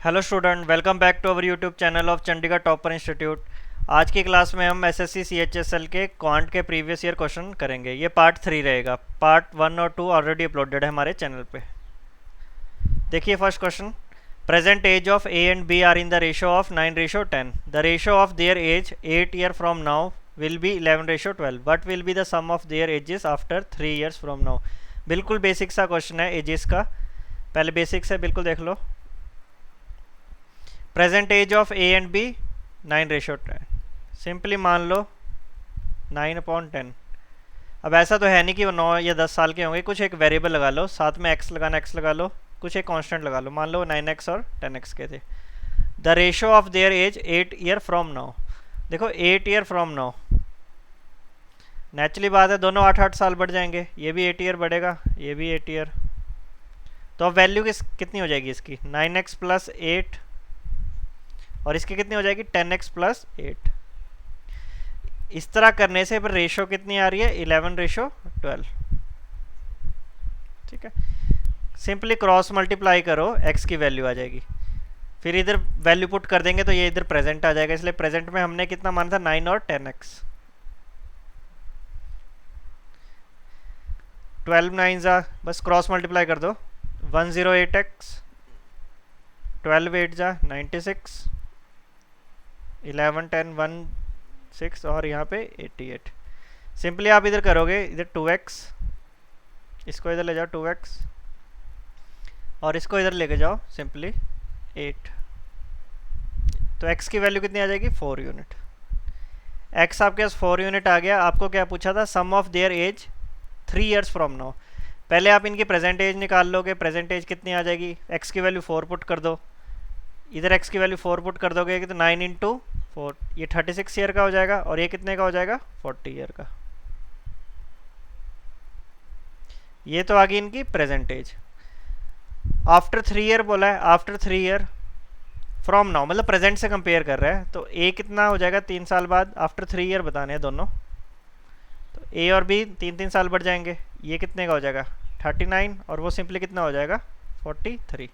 Hello student, welcome back to our YouTube channel of Chandigarh topper institute. आज की class में हम एसएससी सीएचएसएल के क्वांट के प्रीवियस ईयर क्वेश्चन करेंगे। ये पार्ट 3 रहेगा। पार्ट 1 और 2 ऑलरेडी अपलोडेड है हमारे चैनल पे। देखिए first question, present age of A and B are in the ratio of 9:10। The ratio of their age 8 year from now will be 11:12। What will be the sum of their ages after 3 years from now. बिल्कुल basic सा question है ages का। पहले basics है, बिल्कुल देख लो। Present age of A and B 9:10। Simply मान लो 9/10। अब ऐसा तो है नहीं कि वो 9 या 10 साल के होंगे, कुछ एक वेरिएबल लगा लो, साथ में x लगाना x लगा लो, कुछ एक कांस्टेंट लगा लो। मान लो 9x और 10x के थे। The ratio of their age 8 year from now. देखो 8 ईयर फ्रॉम नाउ, नेचुरली बात है दोनों 8-8 साल बढ़ जाएंगे। ये भी 8 ईयर बढ़ेगा, ये भी 8 ईयर। तो अब वैल्यू कितनी हो जाएगी इसकी? 9x प्लस 8 और इसकी कितनी हो जाएगी? 10x plus 8। इस तरह करने से पर रेशो कितनी आ रही है? 11:12। ठीक है, सिंपली क्रॉस मल्टीप्लाई करो, x की वैल्यू आ जाएगी। फिर इधर वैल्यू पुट कर देंगे तो ये इधर प्रेजेंट आ जाएगा। इसलिए प्रेजेंट में हमने कितना माना था? 9 और 10x। 12 9 जा, बस क्रॉस मल्टीप्लाई कर दो। 108x, 12 8 जा 96, 11 10 1 6 और यहाँ पे 88। सिंपली आप इधर करोगे, इधर 2x, इसको इधर ले जाओ 2x और इसको इधर लेके जाओ सिंपली 8। तो x की वैल्यू कितनी आ जाएगी? 4 यूनिट। x आपके पास 4 यूनिट आ गया। आपको क्या पूछा था? Sum of their age 3 years from now. पहले आप इनकी प्रेजेंट एज निकाल लोगे। प्रेजेंट एज कितनी आ जाएगी? x की वैल्यू 4 पुट कर दो, इधर x की वैल्यू 4 पुट कर दोगे तो 9 इंटू 4, ये 36 ईयर का हो जाएगा। और ये कितने का हो जाएगा? 40 ईयर का। ये तो आ गई इनकी प्रेजेंट एज। आफ्टर 3 ईयर बोला है, आफ्टर 3 ईयर फ्रॉम नाउ, मतलब प्रेजेंट से कंपेयर कर रहा है। तो a कितना हो जाएगा? 3 साल बाद। आफ्टर 3 ईयर बताने हैं दोनों, तो a और b 3-3 साल बढ़ जाएंगे। ये कितने का हो जाएगा? 39 और वो सिंपली कितना हो जाएगा? 43।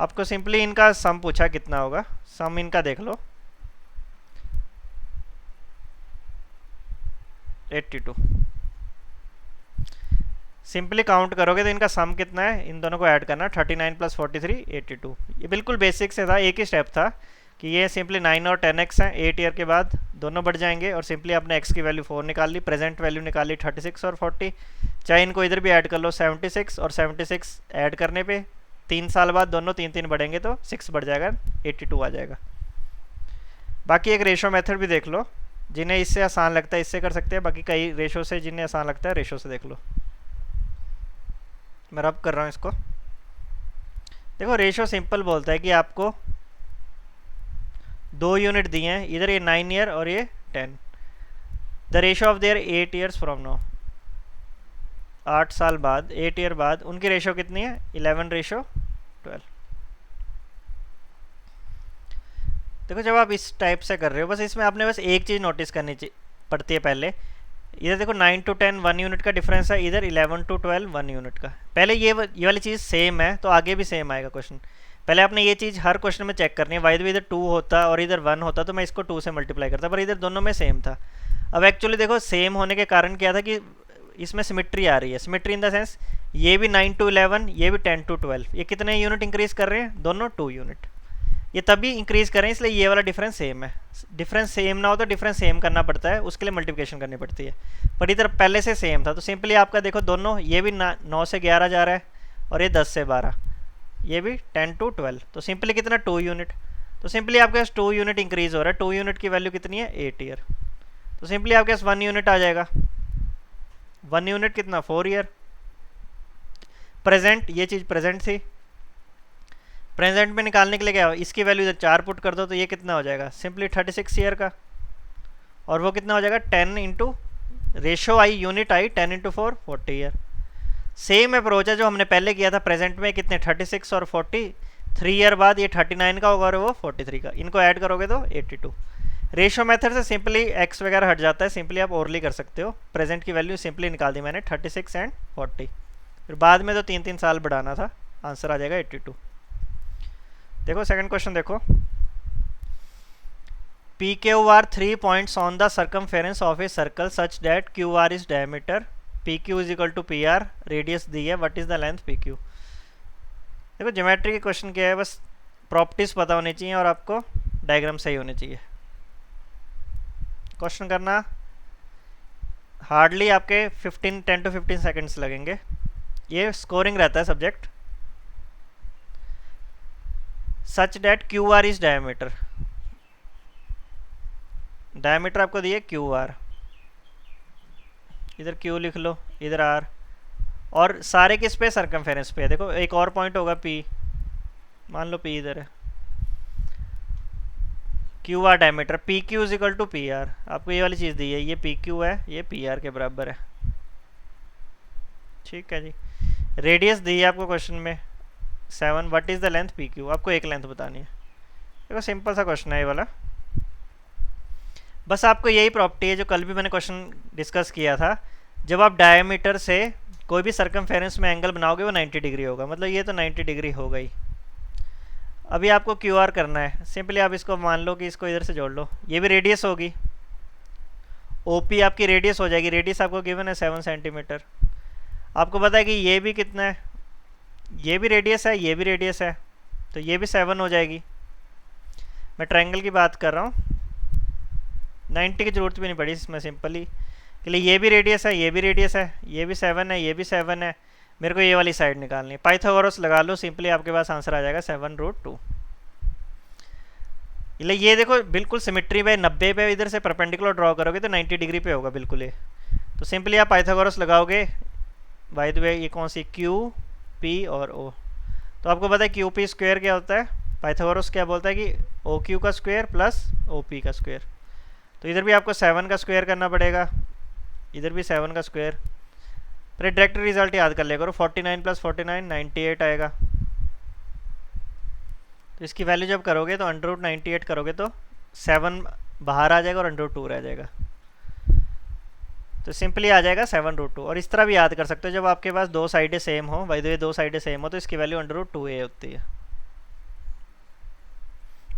आपको सिंपली इनका सम पूछा कितना होगा, सम इनका देख लो 82। सिंपली काउंट करोगे तो इनका सम कितना है? इन दोनों को ऐड करना, 39 प्लस 43 82। ये बिल्कुल बेसिक से था, एक ही स्टेप था कि ये सिंपली 9 और 10x हैं। 8 ईयर के बाद दोनों बढ़ जाएंगे और सिंपली आपने x की वैल्यू 4 निकाल ली, प्रेजेंट वैल्यू निकाली 36 और 40। चाहे इनको इधर भी ऐड कर लो, 76 और 76 ऐड करने पे 3 साल बाद दोनों 3-3 बढ़ेंगे तो 6 बढ़ जाएगा, 82 आ जाएगा। बाकी एक रेशो मेथड भी देख लो, जिन्हें इससे आसान लगता है इससे कर सकते हैं। बाकी कई रेशो से जिन्हें आसान लगता है रेशो से देख लो। मैं रब कर रहा हूँ इसको। देखो रेशो सिंपल बोलता है कि आपको 2 यूनिट दिए हैं, इधर ये 9 ईयर और ये 10। The ratio of there 8 years from now, 8 साल बाद, 8 ईयर बाद उनकी रेशो कितनी है? 11:12। देखो जब आप इस टाइप से कर रहे हो, बस इसमें आपने बस एक चीज़ नोटिस करनी पड़ती है पहले। इधर देखो 9 to 10 1 यूनिट का डिफरेंस है, इधर 11 to 12 1 यूनिट का। पहले ये वाली चीज़ सेम है तो आगे भी सेम आएगा क्वेश्चन। पहले आपने ये चीज़ हर क्वेश्चन में चेक करनी है। वाई इधर 2 होता और इधर 1 होता तो मैं इसको 2 से मल्टीप्लाई करता, पर इधर दोनों में सेम था। अब एक्चुअली देखो सेम होने के कारण क्या था कि इसमें सिमेट्री आ रही है। सिमेट्री इन द सेंस ये भी 9 to 11, ये भी 10 to 12। ये कितने यूनिट इंक्रीज कर रहे हैं? दोनों 2 यूनिट। ये तभी इंक्रीज करें, इसलिए ये वाला डिफरेंस सेम है। डिफरेंस सेम ना हो तो डिफरेंस सेम करना पड़ता है, उसके लिए मल्टीप्लिकेशन करनी पड़ती है। पर इधर पहले से सेम था तो सिंपली आपका देखो दोनों, ये भी 9 से 11 जा रहा है और ये 10 से 12, ये भी 10 to 12। तो सिंपली कितना? 2 यूनिट। तो सिंपली आपके पास 2 यूनिट इंक्रीज हो रहा है। 2 यूनिट की वैल्यू कितनी है? 8 ईयर। तो सिंपली आपके पास 1 यूनिट आ जाएगा। 1 यूनिट कितना? 4 ईयर। प्रेजेंट, ये चीज़ प्रेजेंट थी। प्रेजेंट में निकालने के लिए क्या हो, इसकी वैल्यू इधर 4 पुट कर दो तो ये कितना हो जाएगा? सिंपली 36 ईयर का। और वो कितना हो जाएगा? 10 इंटू रेशो आई, यूनिट आई 10 इंटू 4, 40 ईयर। सेम अप्रोच है जो हमने पहले किया था। प्रेजेंट में कितने? 36 और 40। 3 ईयर बाद ये 39 का होगा और वो 43 का। इनको ऐड करोगे तो 82। रेशो मेथड से सिंपली एक्स वगैरह हट जाता है, सिंपली आप ओरली कर सकते हो। प्रेजेंट की वैल्यू सिंपली निकाल दी मैंने, 36 एंड 40। फिर बाद में तो 3-3 साल बढ़ाना था, आंसर आ जाएगा 82। देखो सेकंड क्वेश्चन देखो, P Q R 3 points on the circumference of a circle such that Q R is diameter, P Q is equal to P R, radius दी है, what is the length P Q. देखो geometry के question क्या है, बस properties पता होनी चाहिए और आपको डायग्राम सही होने चाहिए। क्वेश्चन करना हार्डली आपके 10 to 15 सेकेंड्स लगेंगे। ये स्कोरिंग रहता है subject. Such that Q R is diameter, diameter आपको दिए क्यू आर, इधर क्यू लिख लो, इधर आर, और सारे किस पे, सर्कमफेरेंस पे है। देखो एक और पॉइंट होगा पी, मान लो पी इधर है, Q R diameter, P Q is equal to P R. आपको ये वाली चीज़ दी है, ये पी क्यू है, ये पी आर के बराबर है। ठीक है जी। रेडियस दी है आपको क्वेश्चन में 7, what is the length P Q, आपको एक लेंथ बतानी है। देखो सिंपल सा क्वेश्चन है ये वाला। बस आपको यही प्रॉपर्टी है जो कल भी मैंने क्वेश्चन डिस्कस किया था, जब आप डायमीटर से कोई भी सर्कमफेरेंस में एंगल बनाओगे वो 90 डिग्री होगा, मतलब ये तो 90 डिग्री हो गई। अभी आपको क्यू आर करना है, सिंपली आप इसको मान लो कि इसको इधर से जोड़ लो, ये भी रेडियस होगी, ओ पी आपकी रेडियस हो जाएगी, रेडियस आपको गिवन है 7 सेंटीमीटर। आपको पता है कि ये भी कितना है, ये भी रेडियस है, ये भी रेडियस है, तो ये भी 7 हो जाएगी। मैं ट्रायंगल की बात कर रहा हूँ, 90 की ज़रूरत भी नहीं पड़ी इसमें, सिंपली के लिए ये भी रेडियस है, ये भी रेडियस है, ये भी 7 है, ये भी 7 है, मेरे को ये वाली साइड निकालनी है। पाइथागोरस लगा लो, सिंपली आपके पास आंसर आ जाएगा 7√2। ये देखो बिल्कुल सिमेट्री पे 90 पे इधर से परपेंडिकुलर ड्रॉ करोगे तो 90 डिग्री पे होगा बिल्कुल ये। तो सिंपली आप पाइथागोरस लगाओगे, बाय द वे ये कौन सी, क्यू पी और ओ। तो आपको पता है क्यू पी स्क्वायर क्या होता है, पाइथागोरस क्या बोलता है कि ओ क्यू का स्क्वायर प्लस ओ पी का स्क्वायर। तो इधर भी आपको 7 का स्क्वायर करना पड़ेगा, इधर भी 7 का स्क्वायर, फिर डायरेक्ट रिजल्ट याद कर लिया करो, 49 + 49 98 आएगा। तो इसकी वैल्यू जब करोगे तो √98 करोगे तो 7 बाहर आ जाएगा और √2 रह जाएगा, तो सिंपली आ जाएगा 7√2। और इस तरह भी याद कर सकते हो, जब आपके पास दो साइडें सेम हो, बाय द वे दो साइडें सेम हो, तो इसकी वैल्यू √2a होती है।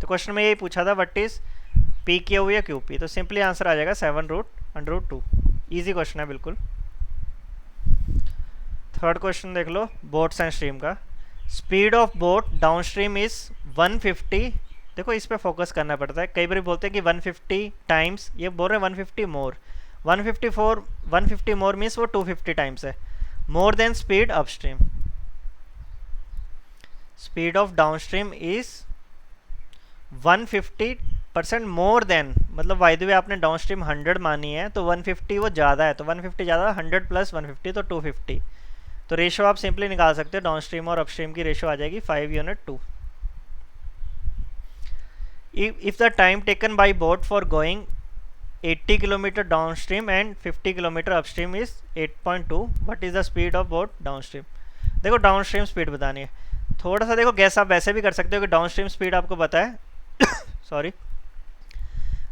तो क्वेश्चन में यही पूछा था, व्हाट इज पी क्यू या क्यू पी, तो सिंपली आंसर आ जाएगा 7√2। ईजी क्वेश्चन है बिल्कुल। थर्ड क्वेश्चन देख लो, बोट्स एंड स्ट्रीम का। Speed of boat down stream is 150। देखो इस पे फोकस करना पड़ता है, कई बार बोलते हैं कि 150 टाइम्स, ये बोल रहे हैं 150 मोर, 150 मोर मीन्स वो 250 टाइम्स है, more than speed up stream. Speed of down stream is 150% more than, मतलब बाय द वे आपने डाउन स्ट्रीम 100 मानी है तो 150 वो ज़्यादा है, तो 150 ज़्यादा, 100 + 150 तो 250। तो रेशो आप सिंपली निकाल सकते हो, डाउन स्ट्रीम और अपस्ट्रीम की रेशो आ जाएगी 5:2। If the time taken by boat for going 80 kilometre down stream and 50 kilometre upstream is 8.2, what is the speed of boat down stream. देखो डाउन स्ट्रीम स्पीड बतानी है, थोड़ा सा देखो गैस आप वैसे भी कर सकते हो कि डाउन स्ट्रीम स्पीड आपको पता है सॉरी,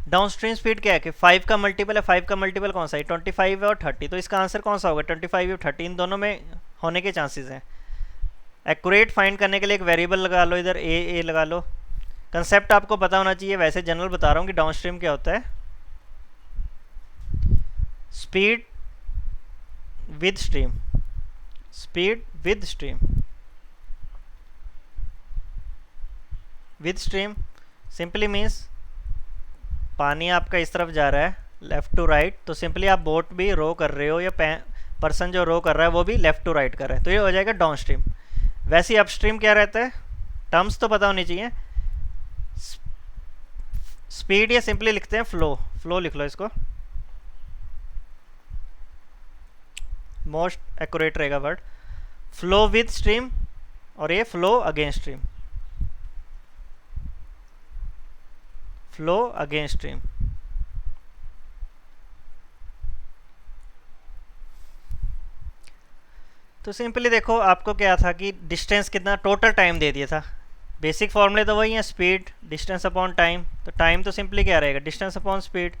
डाउन स्ट्रीम स्पीड क्या है कि 5 का मल्टीपल है, 5 का मल्टीपल कौन सा है, 25 है और 30, तो इसका आंसर कौन सा होगा, 25 और 30, इन दोनों में होने के चांसेस हैं। एक्यूरेट फाइंड करने के लिए एक वेरिएबल लगा लो, इधर ए लगा लो। कंसेप्ट आपको पता होना चाहिए, वैसे जनरल बता रहा हूँ कि डाउन स्ट्रीम क्या होता है, speed with stream, speed with stream, with stream simply means पानी आपका इस तरफ जा रहा है लेफ़्ट टू राइट, तो सिंपली आप बोट भी रो कर रहे हो या पर्सन जो रो कर रहा है वो भी लेफ़्ट टू राइट कर रहा है, तो ये हो जाएगा डाउन स्ट्रीम। वैसे ही अपस्ट्रीम क्या रहता है, टर्म्स तो पता होनी चाहिए, स्पीड या सिंपली लिखते हैं फ्लो, फ्लो लिख लो इसको, मोस्ट एक्यूरेट रहेगा वर्ड, फ्लो विद स्ट्रीम, और ये flow against stream, flow against stream. तो सिंपली देखो आपको क्या था कि डिस्टेंस कितना, टोटल टाइम दे दिया था, बेसिक फॉर्मूले तो वही है, स्पीड डिस्टेंस अपॉन टाइम, तो टाइम तो सिंपली क्या रहेगा, डिस्टेंस अपॉन स्पीड।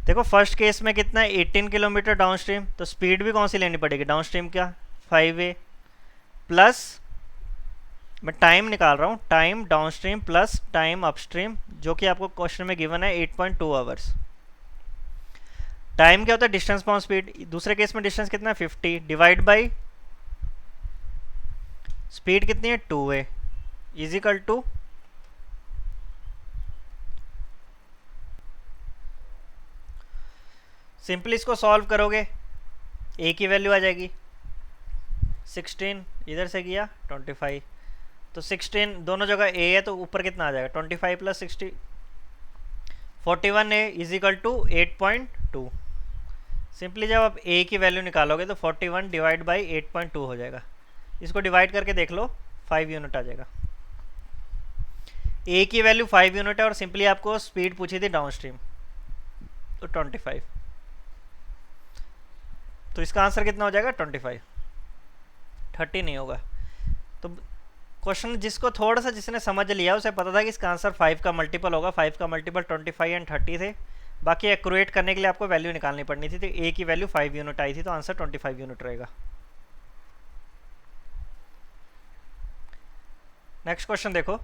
देखो फर्स्ट केस में कितना है 18 किलोमीटर डाउन स्ट्रीम, तो स्पीड भी कौन सी लेनी पड़ेगी डाउन स्ट्रीम का 5a प्लस मैं टाइम निकाल रहा हूँ, time downstream plus time upstream, जो कि आपको क्वेश्चन में गिवन है 8.2 आवर्स। टाइम क्या होता है? Distance upon speed. दूसरे केस में डिस्टेंस कितना है? 50 डिवाइड बाई स्पीड कितनी है? 2 है, इजिकल टू सिंपली इसको सॉल्व करोगे ए की वैल्यू आ जाएगी 16, इधर से किया 25, तो 16 दोनों जगह ए है तो ऊपर कितना आ जाएगा? 25 plus 60 41 A equal to 8.2। Simply जब आप ए की वैल्यू निकालोगे तो 41 डिवाइड बाई 8.2 हो जाएगा। इसको डिवाइड करके देख लो, 5 यूनिट आ जाएगा। ए की वैल्यू 5 यूनिट है और सिंपली आपको स्पीड पूछी थी डाउनस्ट्रीम, तो 25, तो इसका आंसर कितना हो जाएगा? 25, 30 नहीं होगा। तो क्वेश्चन जिसको थोड़ा सा जिसने समझ लिया उसे पता था कि इसका आंसर 5 का मल्टीपल होगा। 5 का मल्टीपल 25 एंड 30 थे। बाकी एक्यूरेट करने के लिए आपको वैल्यू निकालनी पड़नी थी, तो ए की वैल्यू 5 यूनिट आई थी, तो आंसर 25 यूनिट रहेगा। नेक्स्ट क्वेश्चन देखो,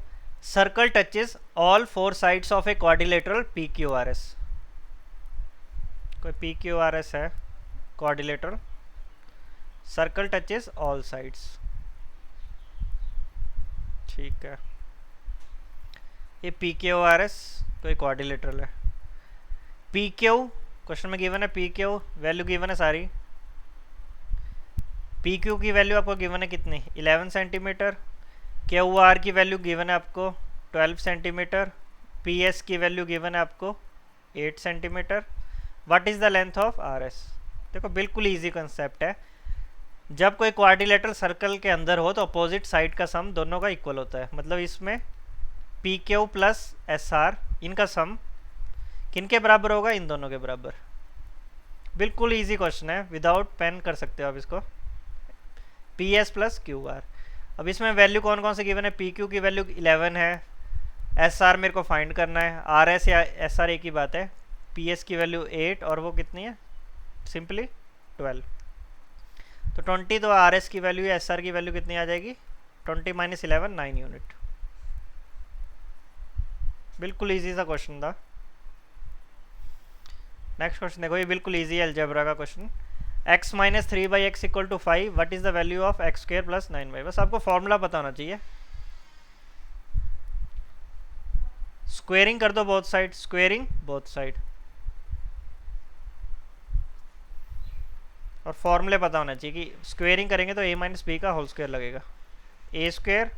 circle touches all 4 sides of a quadrilateral P Q R S. कोई पी क्यू आर एस है quadrilateral, circle touches all sides, ठीक है। ये पी क्यू आर एस कोई क्वाड्रिलेटरल है। पी क्यू क्वेश्चन में गिवन है, पी क्यू वैल्यू गिवन है सारी। पी क्यू की वैल्यू आपको गिवन है कितनी? 11 सेंटीमीटर। क्यू आर की वैल्यू गिवन है आपको 12 सेंटीमीटर। पी एस की वैल्यू गिवन है आपको 8 centimetre. What is the length of R S? देखो बिल्कुल ईजी कंसेप्ट है। जब कोई क्वाड्रिलेटरल सर्कल के अंदर हो तो अपोजिट साइड का सम दोनों का इक्वल होता है। मतलब इसमें P Q plus S R, इनका सम किनके बराबर होगा? इन दोनों के बराबर। बिल्कुल इजी क्वेश्चन है, विदाउट पेन कर सकते हो आप इसको। P S plus Q R. अब इसमें वैल्यू कौन कौन से गिवन है? पी क्यू की वैल्यू 11 है, एस आर मेरे को फाइंड करना है, आर एस या एस आर एक ही बात है। पी एस की वैल्यू 8 और वो कितनी है? सिंपली 12। तो 20, तो आर एस की वैल्यू या एस आर की वैल्यू कितनी आ जाएगी? 20 माइनस 11, 9 यूनिट। बिल्कुल इजी सा क्वेश्चन था। नेक्स्ट क्वेश्चन देखो, ये बिल्कुल इजी है अलजेब्रा का question. x minus 3 by x equal to 5, what is the value of x square plus 9y? बस आपको फॉर्मूला पता होना चाहिए। स्क्वेयरिंग कर दो both side, squaring both side, और फॉर्मूले पता होना चाहिए कि स्क्वेयरिंग करेंगे तो a माइनस बी का होल स्क्वायर लगेगा, a square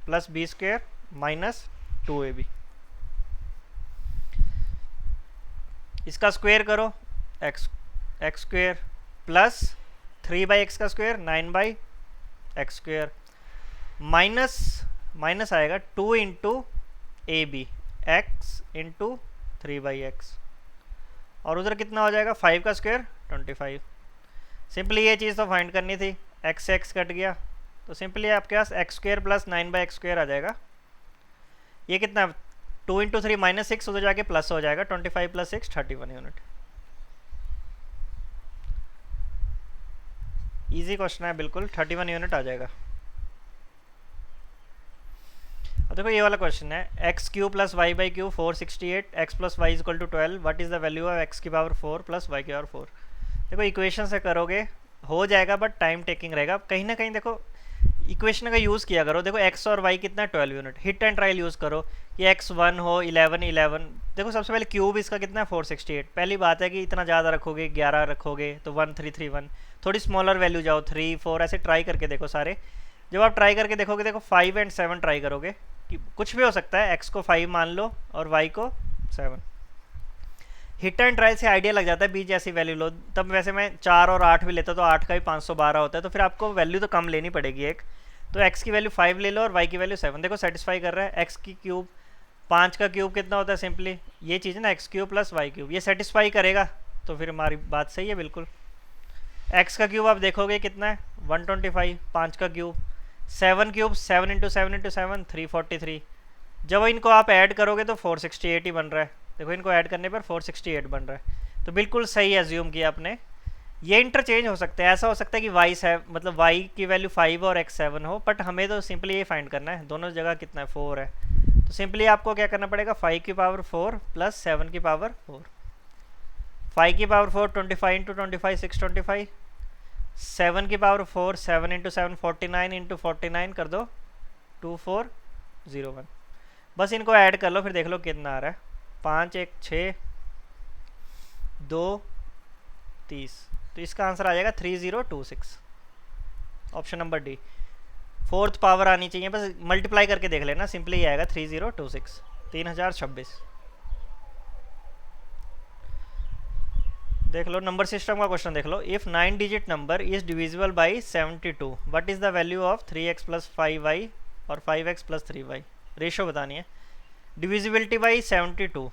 plus B square minus 2ab। इसका स्क्वायर करो, X square plus 3 by X का square 9 by X square, minus minus आएगा 2 into A B, X into 3 by X, और उधर कितना हो जाएगा? 5 का स्क्वायर 25। सिंपली ये चीज़ तो फाइंड करनी थी, एक्स से एक्स कट गया तो सिंपली आपके पास X square plus 9 by X square आ जाएगा। ये कितना? 2 इंटू 3 माइनस 6, उधर जाके प्लस हो जाएगा, 25 प्लस 6 31 यूनिट। इजी क्वेश्चन है बिल्कुल, 31 यूनिट आ जाएगा। अब देखो ये वाला क्वेश्चन है, x cube plus y by cube 468, x plus y equal to 12, what is the value of x की पावर 4 प्लस वाई की पावर 4? देखो इक्वेशन से करोगे हो जाएगा, बट टाइम टेकिंग रहेगा। कहीं ना कहीं देखो इक्वेशन का यूज़ किया करो। देखो एक्स और वाई कितना है? 12 unit. Hit and trial use करो कि एक्स 1 हो 11 11। देखो सबसे पहले क्यूब इसका कितना है? 468। पहली बात है कि इतना ज़्यादा रखोगे, 11 रखोगे तो 1331, थोड़ी स्मॉलर वैल्यू जाओ 3 4, ऐसे ट्राई करके देखो सारे। जब आप ट्राई करके देखोगे, देखो 5 एंड 7 ट्राई करोगे कि कुछ भी हो सकता है, एक्स को 5 मान लो और वाई को 7। हिट एंड ट्रायल से आइडिया लग जाता है, बीच ऐसी वैल्यू लो। तब वैसे मैं 4 और 8 भी लेता तो 8 का भी 512 होता है, तो फिर आपको वैल्यू तो कम लेनी पड़ेगी एक। तो x की वैल्यू 5 ले लो और y की वैल्यू 7। देखो सेटिस्फाई कर रहा है। x की क्यूब 5 का क्यूब कितना होता है? सिंपली ये चीज़ है ना, x cube plus y cube, ये सेटिस्फाई करेगा तो फिर हमारी बात सही है बिल्कुल। x का क्यूब आप देखोगे कितना है? 125। 5 का क्यूब 7 क्यूब 7 इंटू 7 इंटू 7 343। जब इनको आप ऐड करोगे तो 468 ही बन रहा है। देखो इनको ऐड करने पर 468 बन रहा है, तो बिल्कुल सही एज्यूम किया आपने ये इंटरचेंज हो सकते हैं, ऐसा हो सकता है कि वाई से मतलब वाई की वैल्यू 5 और एक्स 7 हो, बट हमें तो सिंपली ये फाइंड करना है दोनों जगह कितना है 4 है। तो सिंपली आपको क्या करना पड़ेगा 5 की पावर 4 प्लस 7 की पावर 4। 5 की पावर 4 25 इंटू 25 625, 7 की पावर 4 7 इंटू 7 49 इंटू 49 कर दो 2401। बस इनको ऐड कर लो फिर देख लो कितना आ रहा है। 5 1 6 2 30, तो इसका आंसर आ जाएगा 3026, option number D. Fourth power आनी चाहिए, बस मल्टीप्लाई करके देख लेना, सिंपली ही आएगा 3026 3026। देख लो नंबर सिस्टम का क्वेश्चन देख लो। If 9 digit number is divisible by 72, what is the value of 3x plus 5y और 5x प्लस 3y। रेशो बतानी है। डिविजिबिलिटी बाई 72,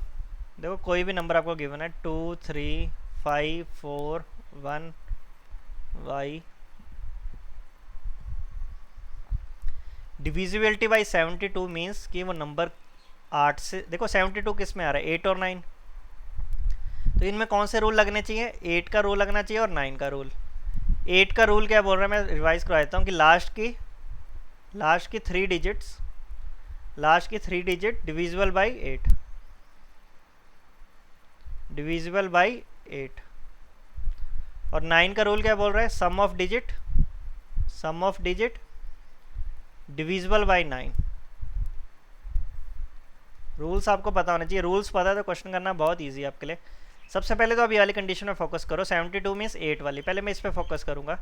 देखो कोई भी नंबर आपको गिवन है 2 3 5 4 1 y। डिविजिबिलिटी बाई 72 मीन्स कि वो नंबर 8 से, देखो 72 किस में आ रहा है 8 और 9, तो इनमें कौन से रूल लगने चाहिए 8 का रूल लगना चाहिए और 9 का रूल। 8 का रूल क्या बोल रहा है, मैं रिवाइज करवा देता हूँ कि लास्ट की 3 digit divisible by 8, divisible by 8। और 9 का रूल क्या बोल रहा है sum of digit divisible by 9। Rules आपको पता होना चाहिए, रूल्स पता है तो क्वेश्चन करना बहुत इजी है आपके लिए। सबसे पहले तो अभी वाली कंडीशन में फोकस करो, 72 मीन्स 8 वाली, पहले मैं इस पे फोकस करूंगा।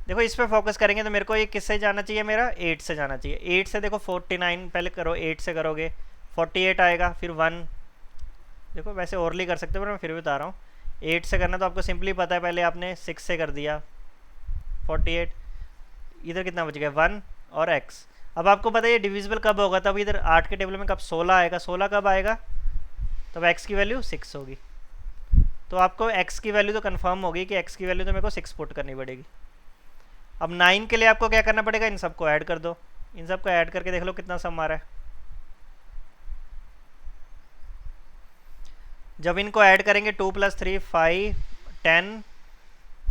देखो इस पे फोकस करेंगे तो मेरे को ये किससे जाना चाहिए, मेरा 8 से जाना चाहिए। 8 से देखो 49 पहले करो, 8 से करोगे 48 आएगा, फिर 1, देखो वैसे ओरली कर सकते हो पर मैं फिर भी बता रहा हूँ। 8 से करना तो आपको सिंपली पता है, पहले आपने 6 से कर दिया 48, इधर कितना बच गया 1 और x। अब आपको पता है ये डिविजिबल कब होगा, तब इधर 8 के टेबल में कब 16 आएगा, 16 कब आएगा तब x की वैल्यू 6 होगी। तो आपको x की वैल्यू तो कंफर्म होगी कि x की वैल्यू तो मेरे को 6 पुट करनी पड़ेगी। अब 9 के लिए आपको क्या करना पड़ेगा, इन सबको ऐड कर दो, इन सबको ऐड करके देख लो कितना सम आ रहा है। जब इनको ऐड करेंगे 2 + 3 5 10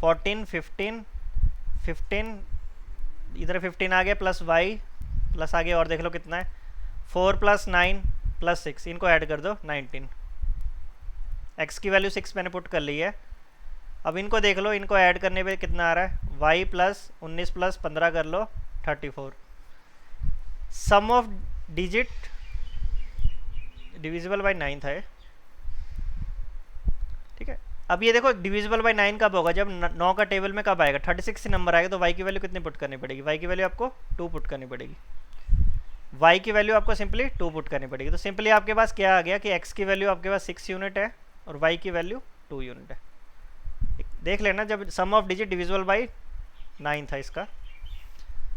14 15 15, इधर 15 आ गया प्लस y प्लस आगे और देख लो कितना है 4 + 9 + 6, इनको ऐड कर दो 19। x की वैल्यू 6 मैंने पुट कर ली है। अब इनको देख लो, इनको ऐड करने पे कितना आ रहा है y + 19 + 15 कर लो 34। सम ऑफ डिजिट डिविजिबल बाई 9 था ये, ठीक है। अब ये देखो डिविजिबल बाई 9 कब होगा, जब 9 का टेबल में कब आएगा 36 से नंबर आएगा, तो y की वैल्यू कितनी पुट करनी पड़ेगी, y की वैल्यू आपको 2 पुट करनी पड़ेगी। y की वैल्यू आपको सिंपली 2 पुट करनी पड़ेगी। तो सिंपली आपके पास क्या आ गया कि x की वैल्यू आपके पास 6 यूनिट है और y की वैल्यू 2 यूनिट है। देख लेना जब सम ऑफ डिजिट डिविजिबल बाई 9 था इसका।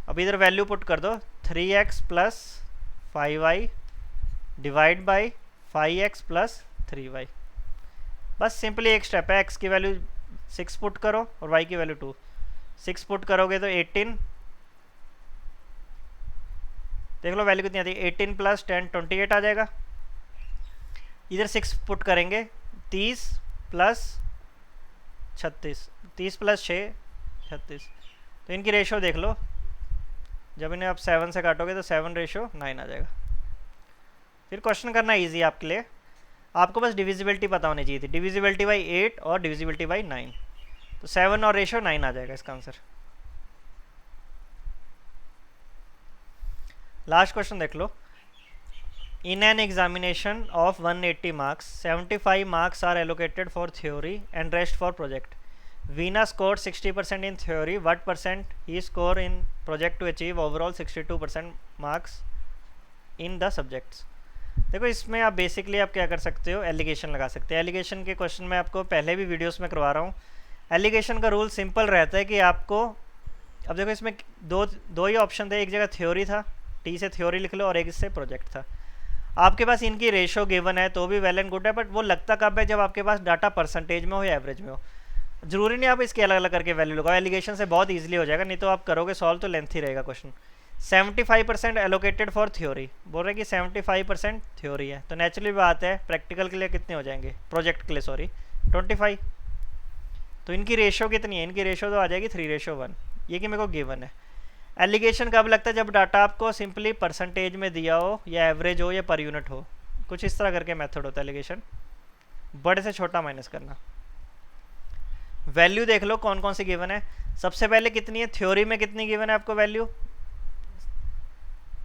अब इधर वैल्यू पुट कर दो 3x + 5y divide by 5x + 3y। बस सिंपली एक स्टेप है, x की वैल्यू 6 पुट करो और y की वैल्यू 2। 6 पुट करोगे तो 18, देख लो वैल्यू कितनी आती है 18 + 10 28 आ जाएगा। इधर 6 पुट करेंगे 30 + 36, 30 + 6 36, तो इनकी रेशो देख लो, जब इन्हें आप 7 से काटोगे तो 7:9 आ जाएगा। फिर क्वेश्चन करना इजी है आपके लिए, आपको बस डिविजिबिलिटी पता होनी चाहिए थी, डिविजिबिलिटी बाई 8 और डिविजिबिलिटी बाई 9, तो 7 और रेशो 9 आ जाएगा इसका आंसर। लास्ट क्वेश्चन देख लो। In an examination of 180 marks 75 marks are allocated for theory and rest for project. Veena score 60% in theory, what percent he score in project to achieve overall 62% marks in the subjects. देखो इसमें आप basically आप क्या कर सकते हो, allegation लगा सकते हैं। एलिगेशन के क्वेश्चन मैं आपको पहले भी वीडियोस में करवा रहा हूँ। एलिगेशन का रूल सिंपल रहता है कि आपको, अब देखो इसमें दो ही ऑप्शन थे, एक जगह थ्योरी था, टी से थ्योरी लिख लो, और एक इससे प्रोजेक्ट था। आपके पास इनकी रेशो गिवन है तो भी वेल एंड गुड है, बट वो लगता कब है जब आपके पास डाटा परसेंटेज में हो या एवरेज में हो। जरूरी नहीं आप इसके अलग अलग करके वैल्यू लगाओ, एलिगेशन से बहुत ईजिली हो जाएगा, नहीं तो आप करोगे सॉल्व तो लेंथी रहेगा क्वेश्चन। 75% एलोकेटेड फॉर थ्योरी, बोल रहे हैं कि 75% थ्योरी है, तो नेचुरली बात है प्रैक्टिकल के लिए कितने हो जाएंगे, प्रोजेक्ट के लिए सॉरी 25। तो इनकी रेशो कितनी है, इनकी रेशो तो आ जाएगी 3:1, ये कि मेरे को गिवन है। एलिगेशन कब लगता है, जब डाटा आपको सिंपली परसेंटेज में दिया हो या एवरेज हो या पर यूनिट हो, कुछ इस तरह करके मेथड होता है एलिगेशन, बड़े से छोटा माइनस करना। वैल्यू देख लो कौन कौन सी गिवन है। सबसे पहले कितनी है, थ्योरी में कितनी गिवन है आपको वैल्यू,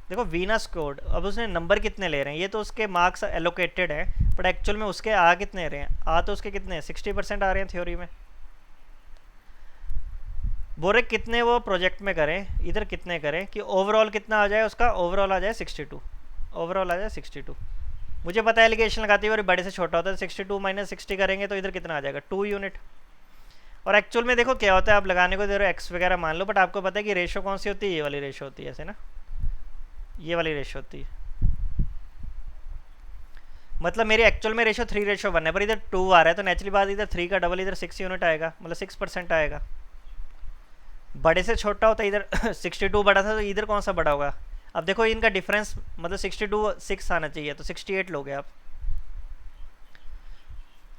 देखो वीनस कोड। अब उसने नंबर कितने ले रहे हैं, ये तो उसके मार्क्स एलोकेटेड है, बट एक्चुअल में उसके आ कितने रहे हैं, आ तो उसके कितने 60% आ रहे हैं थ्योरी में। बोरे कितने वो प्रोजेक्ट में करें, इधर कितने करें कि ओवरऑल कितना आ जाए उसका, ओवरऑल आ जाए 62, ओवरऑल आ जाए 62। मुझे पता है एलिगेशन लगाती है और बड़े से छोटा होता है, 62 - 60 करेंगे तो इधर कितना आ जाएगा 2 यूनिट। और एक्चुअल में देखो क्या होता है, आप लगाने को दे रहे हो एक्स वगैरह मान लो, बट आपको पता है कि रेशो कौन सी होती है, ये वाली रेशो होती है ऐसे ना, ये वाली रेशो होती है। मतलब मेरी एक्चुअल में रेशो 3:1 है, पर इधर 2 आ रहा है, तो नेचुरली बात इधर 3 का डबल इधर 6 यूनिट आएगा, मतलब 6% आएगा। बड़े से छोटा होता है इधर 62 बड़ा था, तो इधर कौन सा बड़ा होगा। अब देखो इनका डिफरेंस मतलब 62 6 आना चाहिए, तो 68 लोगे आप,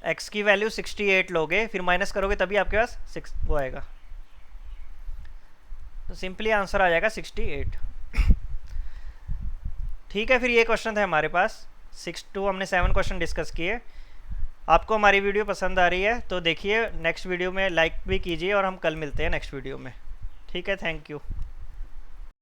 x की वैल्यू 68 लोगे, फिर माइनस करोगे तभी आपके पास 6 वो आएगा, तो सिंपली आंसर आ जाएगा 68। ठीक है, फिर ये क्वेश्चन था हमारे पास 6 to हमने 7 क्वेश्चन डिस्कस किए। आपको हमारी वीडियो पसंद आ रही है तो देखिए, नेक्स्ट वीडियो में लाइक भी कीजिए, और हम कल मिलते हैं नेक्स्ट वीडियो में। ठीक है, थैंक यू।